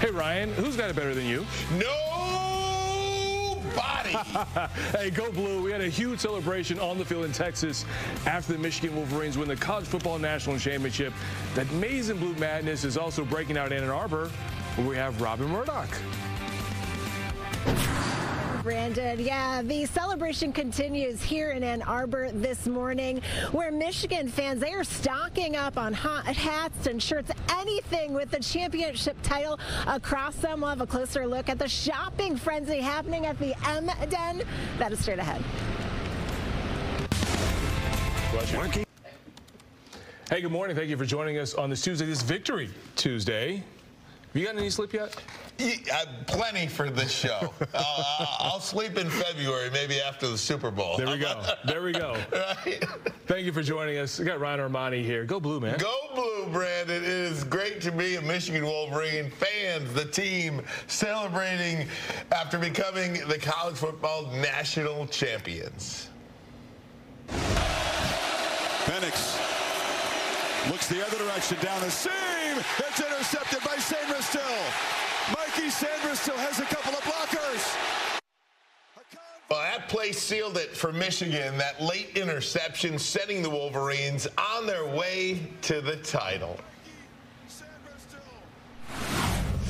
Hey, Ryan, who's got it better than you? Nobody. Hey, go Blue. We had a huge celebration on the field in Texas after the Michigan Wolverines win the College Football National Championship. That maize and blue madness is also breaking out in Ann Arbor, where we have Robin Murdoch. Brandon, yeah, the celebration continues here in Ann Arbor this morning, where Michigan fans, they are stocking up on hot hats and shirts, anything with the championship title across them. We'll have a closer look at the shopping frenzy happening at the M-Den. That is straight ahead. Hey, good morning. Thank you for joining us on this Tuesday, this Victory Tuesday. Have you gotten any sleep yet? Yeah, plenty for this show. I'll sleep in February, maybe after the Super Bowl. There we go. There we go. Right? Thank you for joining us. We got Ryan Armani here. Go Blue, man. Go Blue, Brandon. It is great to be a Michigan Wolverine fans, the team celebrating after becoming the college football national champions. Penix looks the other direction down the seam. It's intercepted by Sainristil. Mikey Sainristil has a couple of blockers. Well, that play sealed it for Michigan. That late interception setting the Wolverines on their way to the title.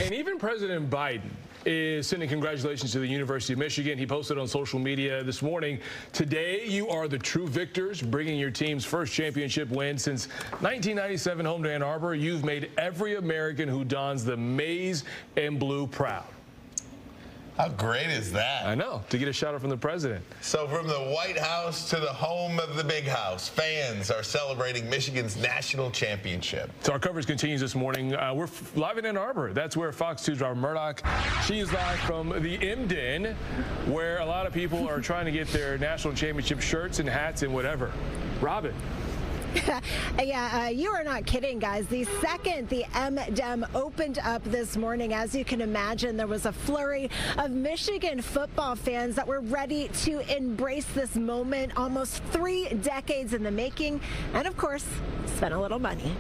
And even President Biden is sending congratulations to the University of Michigan. He posted on social media this morning, "Today you are the true victors, bringing your team's first championship win since 1997 home to Ann Arbor. You've made every American who dons the maize and blue proud." How great is that? I know, to get a shout out from the president. So from the White House to the home of the Big House, fans are celebrating Michigan's national championship. So our coverage continues this morning. We're live in Ann Arbor. That's where Fox 2's Robin Murdoch. She is live from the M-Den, where a lot of people are trying to get their national championship shirts and hats and whatever. Robin. Yeah, you are not kidding, guys. The second the M-Den opened up this morning, as you can imagine, there was a flurry of Michigan football fans that were ready to embrace this moment, almost 3 decades in the making, and of course, spent a little money.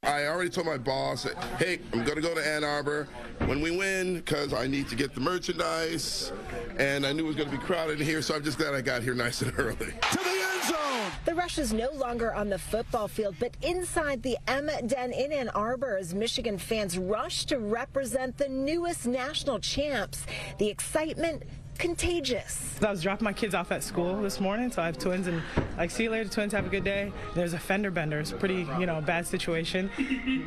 I already told my boss, hey, I'm going to go to Ann Arbor when we win because I need to get the merchandise, and I knew it was going to be crowded in here, so I'm just glad I got here nice and early. To the end zone! The rush is no longer on the football field, but inside the M-Den in Ann Arbor as Michigan fans rush to represent the newest national champs. The excitement contagious. I was dropping my kids off at school this morning, so I have twins, and like, see you later, twins, have a good day. There's a fender bender. It's a pretty, bad situation.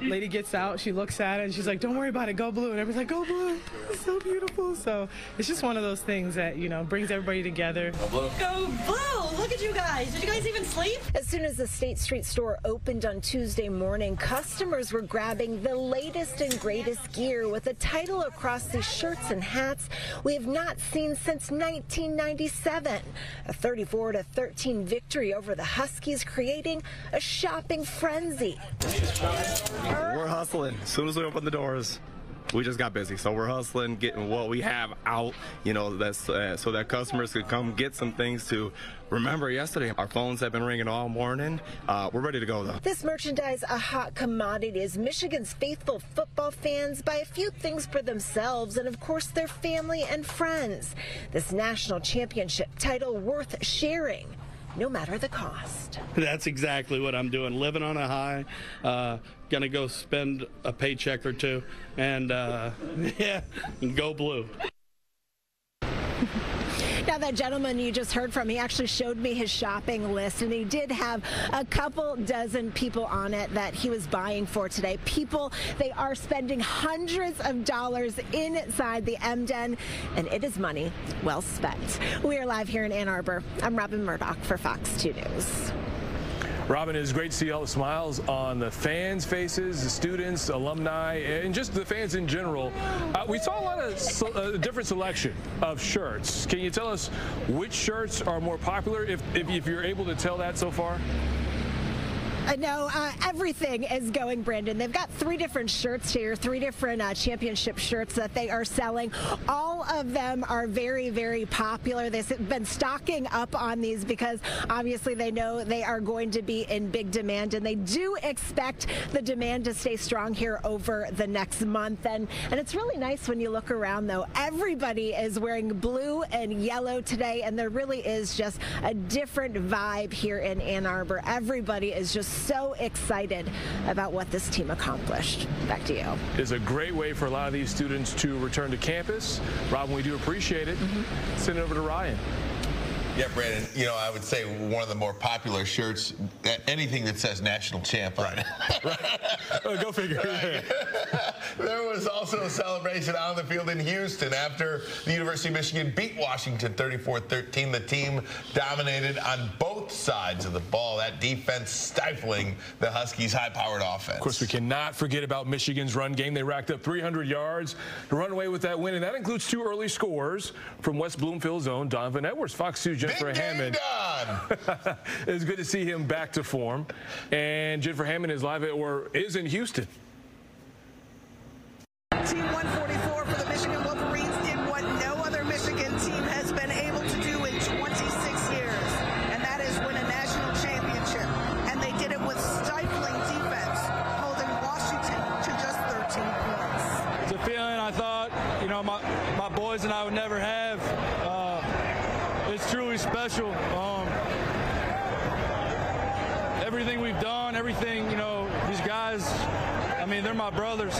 Lady gets out, she looks at it, and she's like, don't worry about it, go blue. And everybody's like, go blue. It's so beautiful. So it's just one of those things that, brings everybody together. Go blue. Go blue. Look at you guys. Did you guys even sleep? As soon as the State Street store opened on Tuesday morning, customers were grabbing the latest and greatest gear with a title across the shirts and hats we have not seen since 1997. A 34-13 victory over the Huskies, creating a shopping frenzy. We're hustling. As soon as we open the doors, we just got busy. So we're hustling, getting what we have out, that's so that customers could come get some things to remember yesterday. Our phones have been ringing all morning. We're ready to go, though. This merchandise, a hot commodity, as Michigan's faithful football fans buy a few things for themselves and, of course, their family and friends. This national championship title worth sharing, no matter the cost. That's exactly what I'm doing, living on a high, gonna go spend a paycheck or two, and yeah, go blue. Now, that gentleman you just heard from, he actually showed me his shopping list, and he did have a couple dozen people on it that he was buying for today. People, they are spending hundreds of dollars inside the M-Den, and it is money well spent. We are live here in Ann Arbor. I'm Robin Murdoch for Fox 2 News. Robin, it is great to see all the smiles on the fans' faces, the students, alumni, and just the fans in general. We saw a lot of different selection of shirts. Can you tell us which shirts are more popular, if you're able to tell that so far? No, everything is going, Brandon. They've got 3 different shirts here, 3 different championship shirts that they are selling. All of them are very, very popular. They've been stocking up on these because obviously they know they are going to be in big demand, and they do expect the demand to stay strong here over the next month. And it's really nice when you look around, though. Everybody is wearing blue and yellow today, and there really is just a different vibe here in Ann Arbor. Everybody is just so excited about what this team accomplished. Back to you. It's a great way for a lot of these students to return to campus. Robin, we do appreciate it. Send it over to Ryan. Yeah, Brandon, you know, I would say one of the more popular shirts, anything that says national champ on it. Right. Go figure. Right. There was also a celebration on the field in Houston after the University of Michigan beat Washington 34-13. The team dominated on both sides of the ball. That defense stifling the Huskies' high-powered offense. Of course, we cannot forget about Michigan's run game. They racked up 300 yards to run away with that win, and that includes 2 early scores from West Bloomfield's own Donovan Edwards. Fox 2 Jennifer Hammond. It's good to see him back to form. And Jennifer Hammond is live is in Houston. Team 144 for the Michigan Wolverines did what no other Michigan team has been able to do in 26 years, and that is win a national championship. And they did it with stifling defense, holding Washington to just 13 points. It's a feeling I thought, you know, my boys and I would never have. It's truly special. Everything we've done, everything, you know, these guys, I mean, they're my brothers.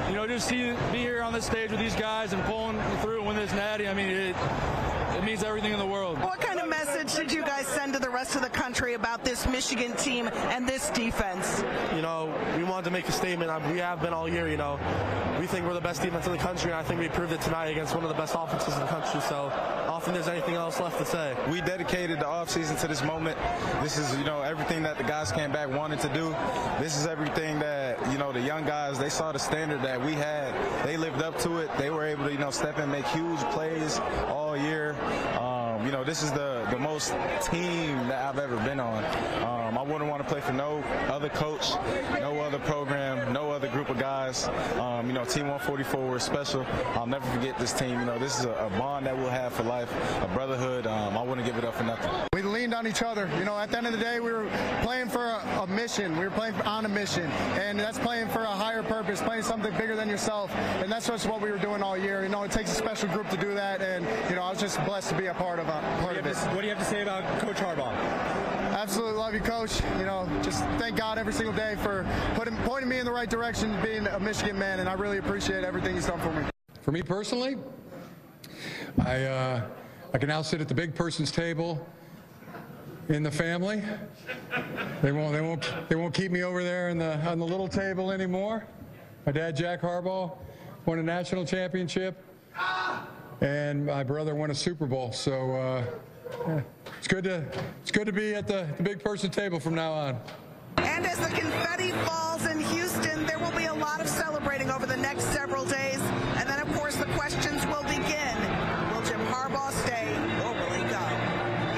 You know, just be here on this stage with these guys and pulling through and win this natty, I mean, it means everything in the world. What kind of message did you guys send to the rest of the country about this Michigan team and this defense? You know, we wanted to make a statement. We have been all year, you know. We think we're the best defense in the country, and I think we proved it tonight against one of the best offenses in the country. So I don't think there's anything else left to say. We dedicated the offseason to this moment. This is, you know, everything that the guys came back wanted to do. This is everything that, you know, the young guys, they saw the standard that we had. They lived up to it. They were able to, you know, step in and make huge plays all year. You know, this is the most team that I've ever been on. I wouldn't want to play for no other coach, no other program, no other group of guys. You know, Team 144 was special. I'll never forget this team. You know, this is a bond that we'll have for life, a brotherhood. I wouldn't give it up for nothing. We leaned on each other. You know, at the end of the day, we were playing for a mission. We were playing on a mission, and that's playing for a higher purpose, playing something bigger than yourself, and that's just what we were doing all year. You know, it takes a special group to do that, and, you know, I was just blessed to be a part of it. What do you have to say about Coach Harbaugh? Absolutely love you, Coach. You know, just thank God every single day for pointing me in the right direction, being a Michigan man, and I really appreciate everything he's done for me. For me personally, I can now sit at the big person's table in the family. They won't keep me over there on the little table anymore. My dad, Jack Harbaugh, won a national championship, and my brother won a Super Bowl. So yeah, it's good to be at the big person table from now on. And as the confetti falls in Houston, there will be a lot of celebrating over the next several days. And then, of course, the questions will begin. Will Jim Harbaugh stay or will he go?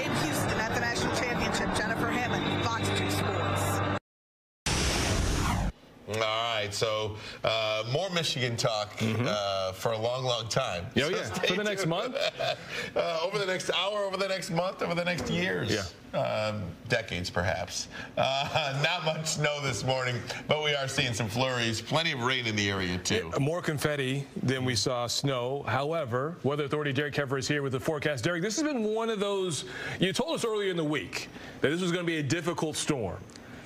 In Houston at the national championship, Jennifer Hammond, Fox 2 Sports. All right, so more Michigan talk for a long, long time. Oh, yeah, for the next month? Over the next hour, over the next month, over the next years. Yeah. Decades, perhaps. Not much snow this morning, but we are seeing some flurries. Plenty of rain in the area, too. More confetti than we saw snow. However, Weather Authority Derek Keffer is here with the forecast. Derek, this has been one of those, you told us earlier in the week that this was going to be a difficult storm.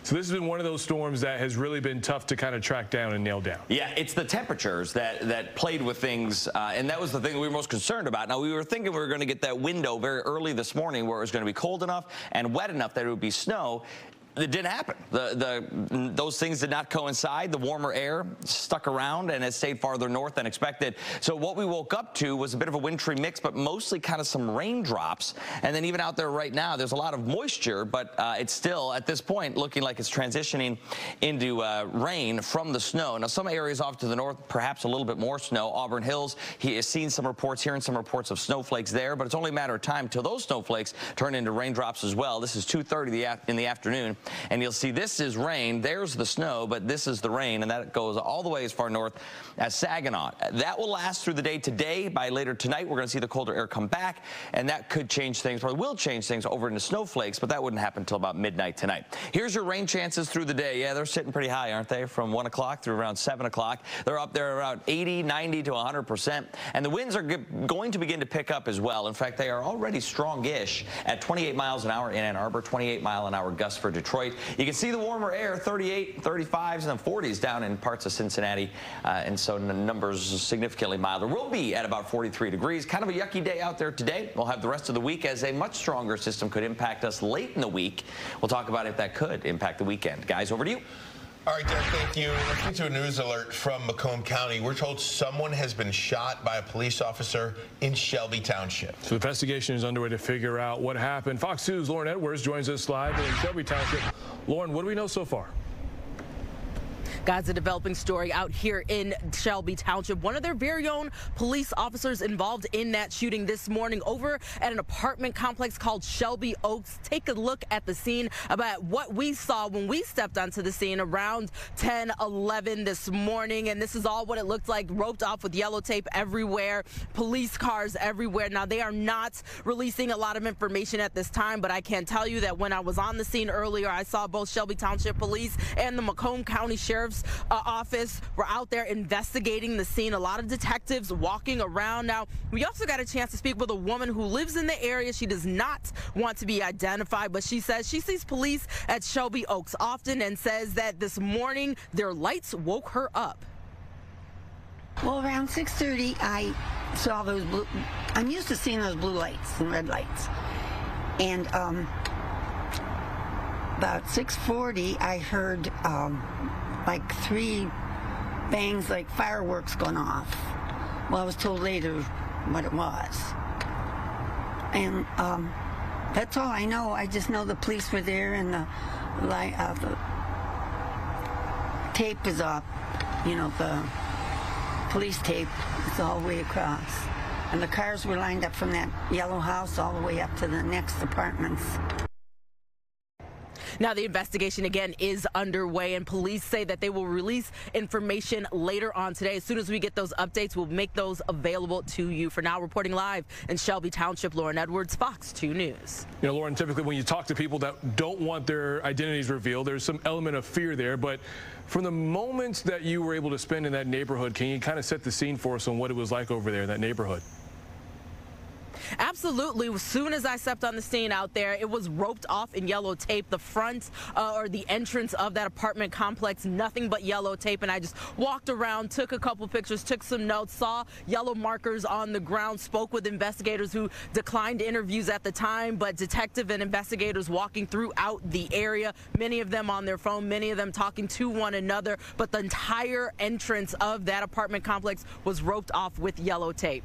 So this has been one of those storms that has really been tough to kind of track down and nail down. Yeah, it's the temperatures that played with things, and that was the thing we were most concerned about. Now, we were thinking we were going to get that window very early this morning where it was going to be cold enough and wet enough that it would be snow. it didn't happen. Those things did not coincide. The warmer air stuck around and has stayed farther north than expected. So what we woke up to was a bit of a wintry mix, but mostly kind of some raindrops. And then even out there right now, there's a lot of moisture, but it's still, at this point, looking like it's transitioning into rain from the snow. Now, some areas off to the north, perhaps a little bit more snow. Auburn Hills, he has seen some reports, hearing some reports of snowflakes there, but it's only a matter of time till those snowflakes turn into raindrops as well. This is 2:30 in the afternoon, and you'll see this is rain. There's the snow, but this is the rain, and that goes all the way as far north as Saginaw. That will last through the day today. By later tonight, we're going to see the colder air come back, and that could change things, or will change things over into snowflakes, but that wouldn't happen until about midnight tonight. Here's your rain chances through the day. Yeah, they're sitting pretty high, aren't they? From 1 o'clock through around 7 o'clock. They're up there around 80, 90 to 100%, and the winds are going to begin to pick up as well. In fact, they are already strong-ish at 28 miles an hour in Ann Arbor, 28-mile-an-hour gusts for Detroit. You can see the warmer air, 38, 35s, and 40s down in parts of Cincinnati, and so the numbers significantly milder. We'll be at about 43 degrees. Kind of a yucky day out there today. We'll have the rest of the week as a much stronger system could impact us late in the week. We'll talk about if that could impact the weekend. Guys, over to you. All right, Derek, thank you. Let's get to a news alert from Macomb County. We're told someone has been shot by a police officer in Shelby Township. So the investigation is underway to figure out what happened. Fox 2's Lauren Edwards joins us live in Shelby Township. Lauren, what do we know so far? Guys, a developing story out here in Shelby Township. One of their very own police officers involved in that shooting this morning over at an apartment complex called Shelby Oaks. Take a look at the scene about what we saw when we stepped onto the scene around 10, 11 this morning. And this is all what it looked like, roped off with yellow tape everywhere, police cars everywhere. Now, they are not releasing a lot of information at this time, but I can tell you that when I was on the scene earlier, I saw both Shelby Township Police and the Macomb County Sheriff's Office were out there investigating the scene. A lot of detectives walking around. Now, we also got a chance to speak with a woman who lives in the area. She does not want to be identified, but she says she sees police at Shelby Oaks often and says that this morning their lights woke her up. Well, around 6:30, I saw those blue. I'm used to seeing those blue lights and red lights. And about 6:40, I heard like 3 bangs like fireworks going off. Well, I was told later what it was. And that's all I know. I just know the police were there and the tape is up. You know, the police tape is all the way across. And the cars were lined up from that yellow house all the way up to the next apartments. Now, the investigation, again, is underway, and police say that they will release information later on today. As soon as we get those updates, we'll make those available to you. For now, reporting live in Shelby Township, Lauren Edwards, Fox 2 News. You know, Lauren, typically when you talk to people that don't want their identities revealed, there's some element of fear there. But from the moments that you were able to spend in that neighborhood, can you kind of set the scene for us on what it was like over there in that neighborhood? Absolutely. As soon as I stepped on the scene out there, it was roped off in yellow tape. The front or the entrance of that apartment complex, nothing but yellow tape. And I just walked around, took a couple pictures, took some notes, saw yellow markers on the ground, spoke with investigators who declined interviews at the time, but detective and investigators walking throughout the area, many of them on their phone, many of them talking to one another. But the entire entrance of that apartment complex was roped off with yellow tape.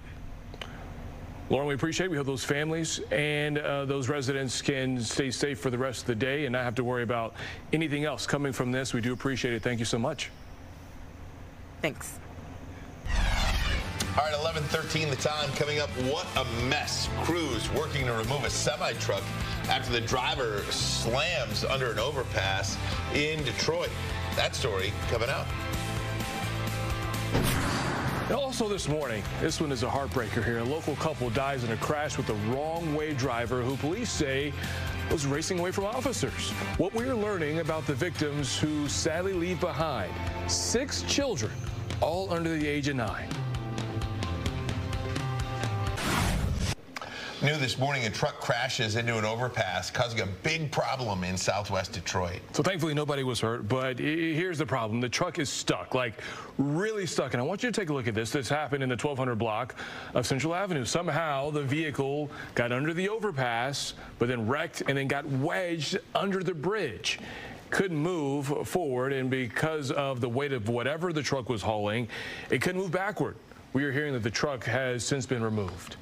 Lauren, we appreciate it. We hope those families and those residents can stay safe for the rest of the day and not have to worry about anything else coming from this. We do appreciate it. Thank you so much. Thanks. All right, 11:13 the time. Coming up, what a mess. Crews working to remove a semi-truck after the driver slams under an overpass in Detroit. That story coming up. And also this morning, this one is a heartbreaker here. A local couple dies in a crash with a wrong-way driver who police say was racing away from officers. What we're learning about the victims who sadly leave behind 6 children, all under the age of 9. New this morning, a truck crashes into an overpass, causing a big problem in southwest Detroit. So thankfully nobody was hurt, but here's the problem. The truck is stuck, like really stuck. And I want you to take a look at this. This happened in the 1200 block of Central Avenue. Somehow the vehicle got under the overpass, but then wrecked and then got wedged under the bridge. Couldn't move forward, and because of the weight of whatever the truck was hauling, it couldn't move backward. We are hearing that the truck has since been removed.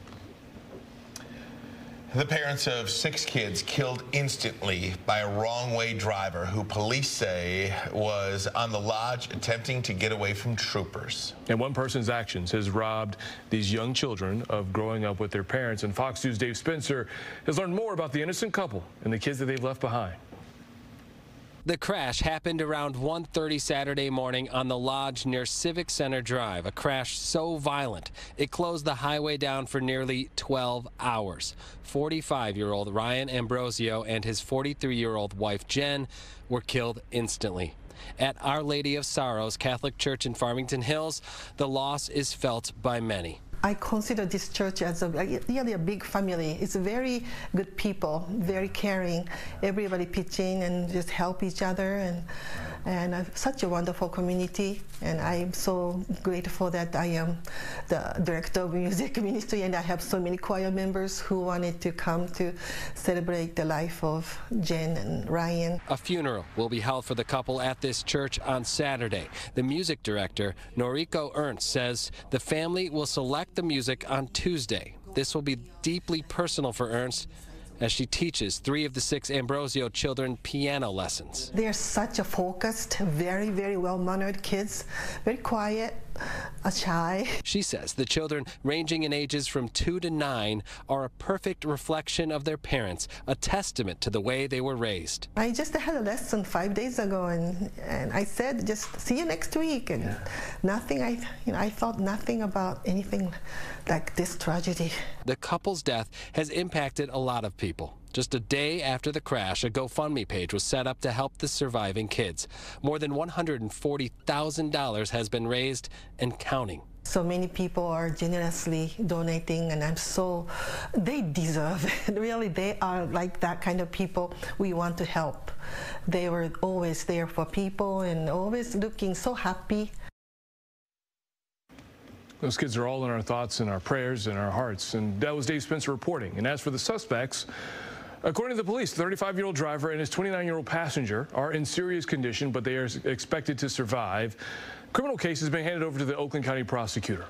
The parents of 6 kids killed instantly by a wrong-way driver who police say was on the lodge attempting to get away from troopers. And one person's actions has robbed these young children of growing up with their parents. And Fox News' Dave Spencer has learned more about the innocent couple and the kids that they've left behind. The crash happened around 1:30 Saturday morning on the lodge near Civic Center Drive, a crash so violent it closed the highway down for nearly 12 hours. 45-year-old Ryan Ambrosio and his 43-year-old wife Jen were killed instantly. At Our Lady of Sorrows Catholic Church in Farmington Hills, the loss is felt by many. I consider this church as really a big family. It's very good people, very caring. Everybody pitch in and just help each other, and such a wonderful community. And I'm so grateful that I am the director of music ministry, and I have so many choir members who wanted to come to celebrate the life of Jen and Ryan. A funeral will be held for the couple at this church on Saturday. The music director, Noriko Ernst, says the family will select the music on Tuesday. This will be deeply personal for Ernst as she teaches 3 of the 6 Ambrosio children piano lessons. They're such a focused, very, very well-mannered kids, very quiet, shy. She says the children, ranging in ages from 2 to 9, are a perfect reflection of their parents, a testament to the way they were raised. I just had a lesson 5 days ago, and I said, just see you next week. And nothing, I thought nothing about anything like this tragedy. The couple's death has impacted a lot of people. Just a day after the crash, a GoFundMe page was set up to help the surviving kids. More than $140,000 has been raised and counting. So many people are generously donating, and they deserve it. Really, they are like that kind of people we want to help. They were always there for people and always looking so happy. Those kids are all in our thoughts and our prayers and our hearts. And that was Dave Spencer reporting. And as for the suspects, according to the police, the 35-year-old driver and his 29-year-old passenger are in serious condition, but they are expected to survive. Criminal case has been handed over to the Oakland County prosecutor.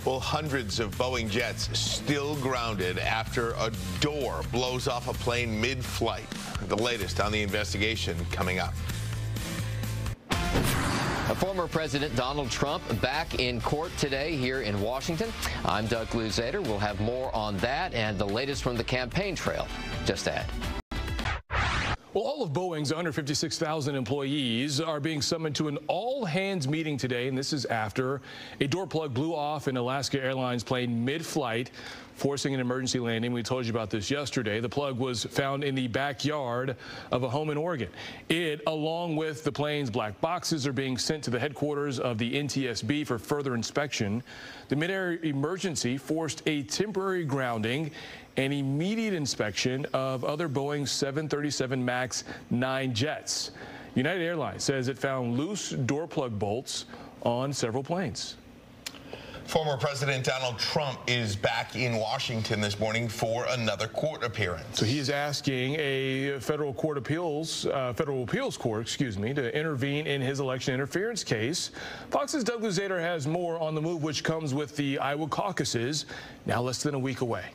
Well, hundreds of Boeing jets still grounded after a door blows off a plane mid-flight. The latest on the investigation coming up. Former President Donald Trump back in court today here in Washington. I'm Doug Luzader. We'll have more on that and the latest from the campaign trail just ahead. Well, all of Boeing's under 56,000 employees are being summoned to an all-hands meeting today, and this is after a door plug blew off in Alaska Airlines plane mid-flight, forcing an emergency landing. We told you about this yesterday. The plug was found in the backyard of a home in Oregon. It, along with the plane's black boxes, are being sent to the headquarters of the NTSB for further inspection. The mid-air emergency forced a temporary grounding and immediate inspection of other Boeing 737 MAX 9 jets. United Airlines says it found loose door plug bolts on several planes. Former President Donald Trump is back in Washington this morning for another court appearance. So he is asking a federal appeals court, to intervene in his election interference case. Fox's Doug Luzader has more on the move, which comes with the Iowa caucuses now less than a week away.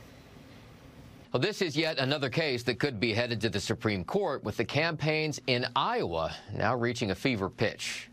Well, this is yet another case that could be headed to the Supreme Court, with the campaigns in Iowa now reaching a fever pitch.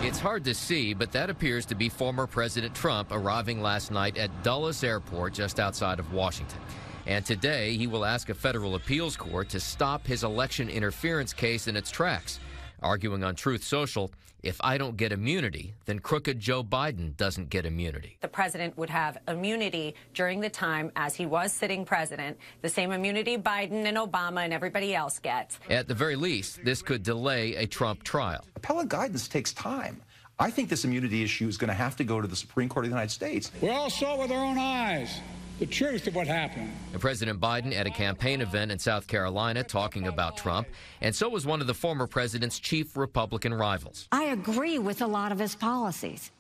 It's hard to see, but that appears to be former President Trump arriving last night at Dulles Airport just outside of Washington. And today he will ask a federal appeals court to stop his election interference case in its tracks, arguing on Truth Social, if I don't get immunity, then crooked Joe Biden doesn't get immunity. The president would have immunity during the time as he was sitting president, the same immunity Biden and Obama and everybody else gets. At the very least, this could delay a Trump trial. Appellate guidance takes time. I think this immunity issue is going to have to go to the Supreme Court of the United States. We all saw with our own eyes the truth of what happened. And President Biden at a campaign event in South Carolina talking about Trump, and so was one of the former president's chief Republican rivals. I agree with a lot of his policies,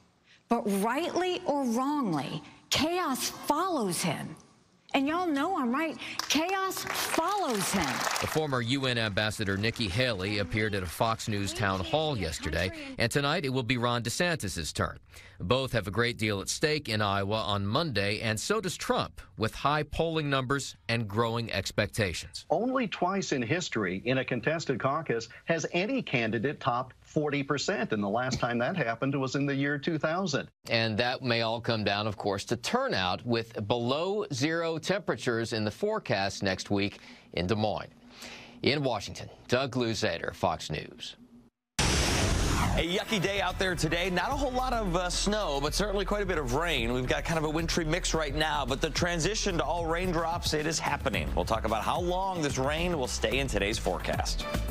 but rightly or wrongly, chaos follows him. And y'all know I'm right. Chaos follows him. The former UN ambassador Nikki Haley appeared at a Fox News town hall yesterday, and tonight it will be Ron DeSantis' turn. Both have a great deal at stake in Iowa on Monday, and so does Trump, with high polling numbers and growing expectations. Only twice in history in a contested caucus has any candidate topped 40%, and the last time that happened was in the year 2000. And that may all come down, of course, to turnout, with below zero temperatures in the forecast next week in Des Moines. In Washington, Doug Luzader, Fox News. A yucky day out there today. Not a whole lot of snow, but certainly quite a bit of rain. We've got kind of a wintry mix right now, but the transition to all raindrops, it is happening. We'll talk about how long this rain will stay in today's forecast.